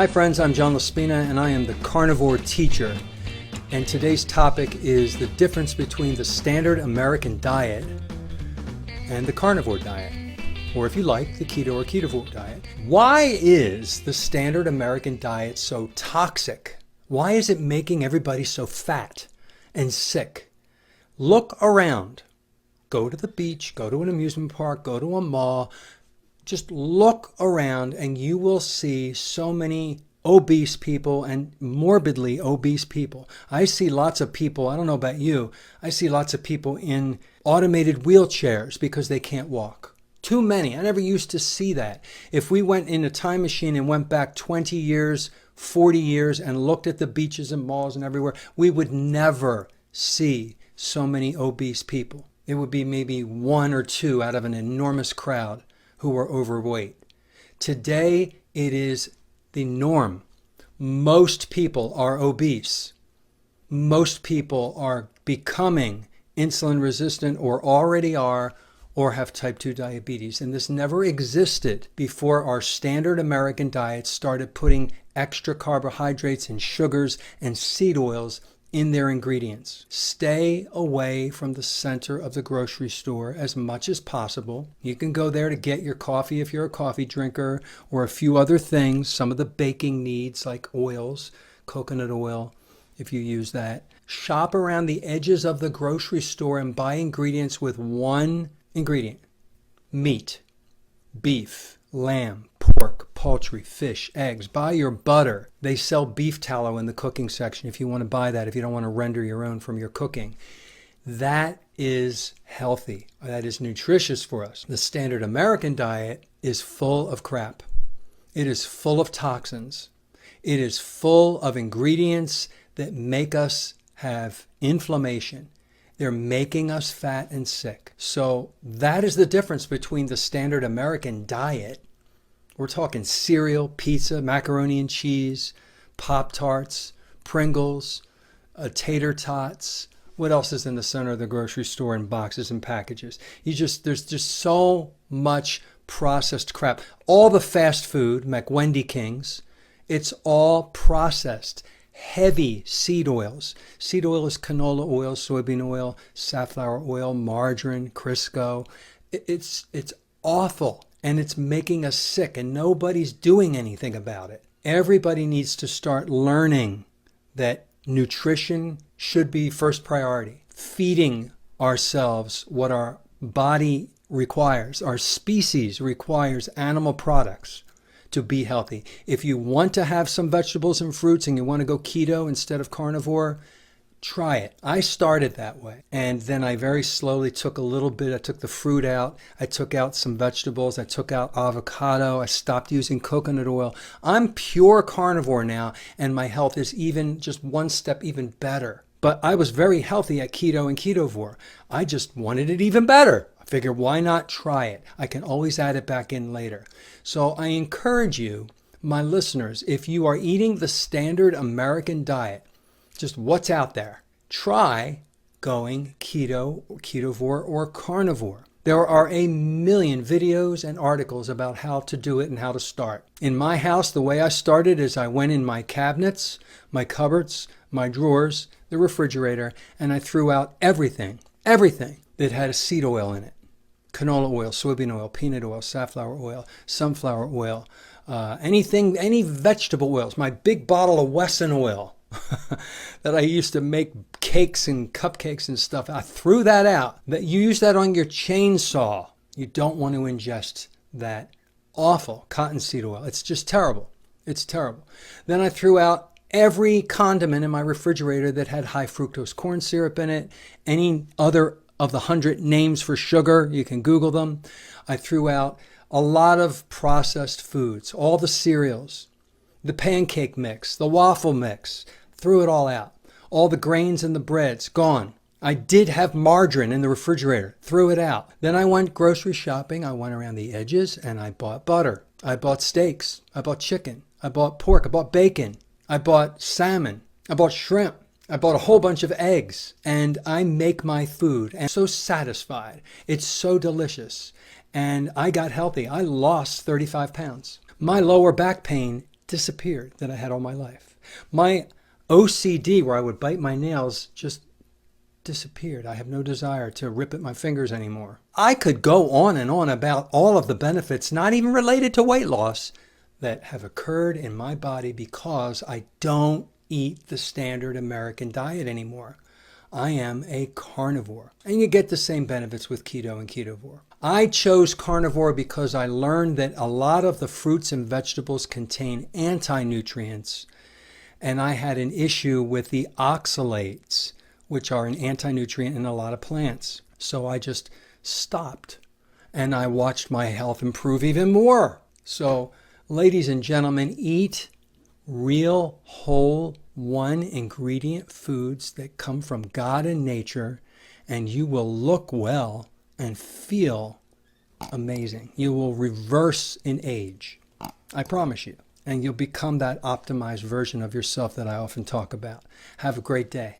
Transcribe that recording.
Hi friends, I'm John Laspina and I am the Carnivore teacher. And today's topic is the difference between the standard American diet and the carnivore diet, or if you like, the keto or ketovore diet. Why is the standard American diet so toxic? Why is it making everybody so fat and sick? Look around. Go to the beach, go to an amusement park, go to a mall. Just look around and you will see so many obese people and morbidly obese people. I see lots of people, I don't know about you, I see lots of people in automated wheelchairs because they can't walk. Too many. I never used to see that. If we went in a time machine and went back 20 years, 40 years and looked at the beaches and malls and everywhere, we would never see so many obese people. It would be maybe one or two out of an enormous crowd who are overweight. Today, it is the norm. Most people are obese. Most people are becoming insulin resistant or already are or have type 2 diabetes. And this never existed before our standard American diet started putting extra carbohydrates and sugars and seed oils in their ingredients. Stay away from the center of the grocery store as much as possible. You can go there to get your coffee if you're a coffee drinker, or a few other things, some of the baking needs like oils, coconut oil, if you use that. Shop around the edges of the grocery store and buy ingredients with one ingredient: meat, beef, lamb, pork, poultry, fish, eggs. Buy your butter. They sell beef tallow in the cooking section if you want to buy that, if you don't want to render your own from your cooking. That is healthy. That is nutritious for us. The standard American diet is full of crap. It is full of toxins. It is full of ingredients that make us have inflammation. They're making us fat and sick. So that is the difference between the standard American diet. We're talking cereal, pizza, macaroni and cheese, Pop-Tarts, Pringles, tater tots. What else is in the center of the grocery store in boxes and packages? There's just so much processed crap. All the fast food, McWendy Kings, it's all processed. Heavy seed oils. Seed oil is canola oil, soybean oil, safflower oil, margarine, Crisco. It's awful, and it's making us sick, and nobody's doing anything about it. Everybody needs to start learning that nutrition should be first priority. Feeding ourselves what our body requires. Our species requires animal products to be healthy. If you want to have some vegetables and fruits and you want to go keto instead of carnivore, try it. I started that way. And then I very slowly took a little bit. I took the fruit out. I took out some vegetables. I took out avocado. I stopped using coconut oil. I'm pure carnivore now, and my health is even just one step even better. But I was very healthy at keto and ketovore. I just wanted it even better. I figured, why not try it? I can always add it back in later. So I encourage you, my listeners, if you are eating the standard American diet, just what's out there, try going keto, ketovore, or carnivore. There are a million videos and articles about how to do it and how to start. In my house, the way I started is I went in my cabinets, my cupboards, my drawers, the refrigerator, and I threw out everything that had a seed oil in it. Canola oil, soybean oil, peanut oil, safflower oil, sunflower oil, any vegetable oils. My big bottle of Wesson oil that I used to make cakes and cupcakes and stuff, I threw that out. That you use that on your chainsaw. You don't want to ingest that awful cottonseed oil. It's just terrible. It's terrible. Then I threw out every condiment in my refrigerator that had high fructose corn syrup in it, any other of the 100 names for sugar, you can Google them. I threw out a lot of processed foods, all the cereals, the pancake mix, the waffle mix, threw it all out. All the grains and the breads, gone. I did have margarine in the refrigerator, threw it out. Then I went grocery shopping. I went around the edges and I bought butter. I bought steaks. I bought chicken. I bought pork. I bought bacon. I bought salmon. I bought shrimp. I bought a whole bunch of eggs, and I make my food and I'm so satisfied. It's so delicious. And I got healthy. I lost 35 pounds. My lower back pain disappeared that I had all my life. My OCD, where I would bite my nails, just disappeared. I have no desire to rip at my fingers anymore. I could go on and on about all of the benefits, not even related to weight loss, that have occurred in my body because I don't eat the standard American diet anymore. I am a carnivore. And you get the same benefits with keto and ketovore. I chose carnivore because I learned that a lot of the fruits and vegetables contain antinutrients, and I had an issue with the oxalates, which are an anti-nutrient in a lot of plants. So I just stopped, and I watched my health improve even more. So, ladies and gentlemen, eat real, whole, one ingredient foods that come from God and nature, and you will look well and feel amazing. You will reverse in age. I promise you. And you'll become that optimized version of yourself that I often talk about. Have a great day.